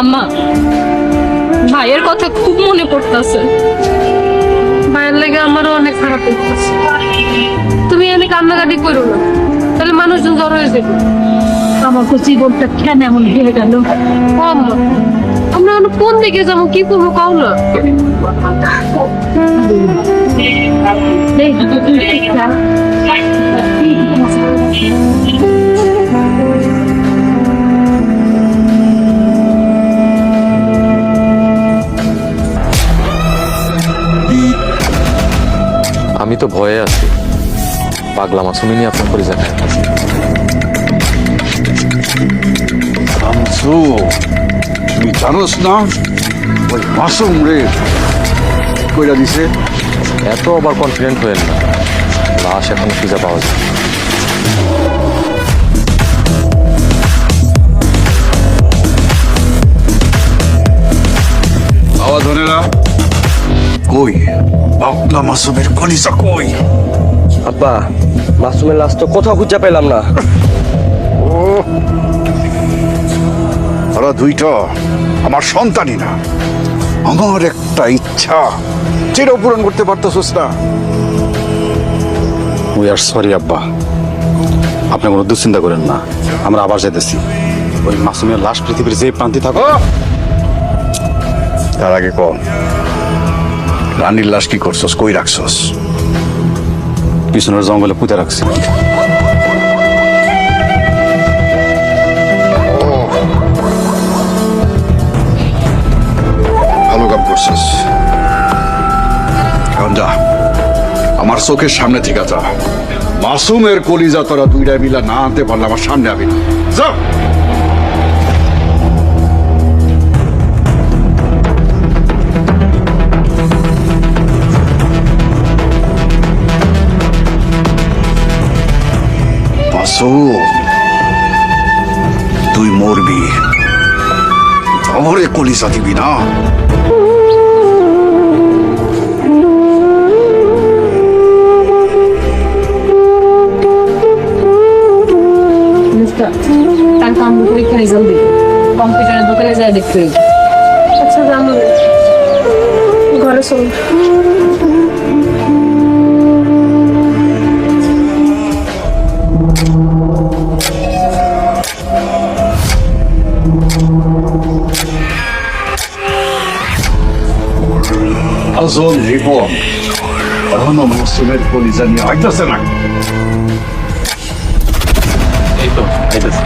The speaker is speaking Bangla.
আম্মা, ভাইয়ের কথা খুব মনে পড়তেছে। ভাইয়ের লেগে আমারও অনেক খারাপ লাগতেছে। তুমি এনে কান্নাকাটি করো না, তাহলে মানুষজন জড়ো হয়ে যাবে। আমার তো জীবনটা কেন এমন হয়ে গেল। ও আম্মা, আমরা এখন কোন দিকে যাবো, কি করবো কাও না? আমি তো ভয়ে আছি, পাগলা মাসুমি নিয়ে আপনার পরিচয় খাইতেছি। শামসু, তুই জানোস না ওই মাসুম রে কইরা দিছে? এত আবার কনফিডেন্ট হয়েন না, লাশ এখন খুঁজে পাওয়া যায়। আওয়াজ হনে না কই? পাগলা মাসুমের কলিজা কই? আব্বা, মাসুমের লাশ তো কোথাও খুঁজে পেলাম না। ও ওরা দুইটা আমার সন্তানই না। আমার একটা ইচ্ছা চির পূরণ করতে পারতেছিস না। উই আর সরি আব্বা, আপনি কোনো দুশ্চিন্তা করেন না, আমরা আবার যেতেছি। ওই মাসুমের লাশ পৃথিবীর যে প্রান্তে থাকো। তার আগে কম রানীর লাশ কি করছস, কই রাখছস? পিছনের জঙ্গলে পুঁতে রাখছি। ভালো কাম করছস। এখন যা, আমার চোখের সামনে থেকে যা। মাসুমের কলিজা তোরা দুইটা মিলা না আনতে পারলে আমার সামনে আবি না। যা। মাসুম, তুই মরবি, আমারে কলিজা দিবি না। তার কাম পরীক্ষা রেজাল্ট দিই, কম্পিউটারের দোকানে যায় দেখতে। আচ্ছা জানো, ঘরে চল। আসল রিপন এখনো মাসুমের কলিজা নিয়ে আইতাছে না। এই তো আইতেছে।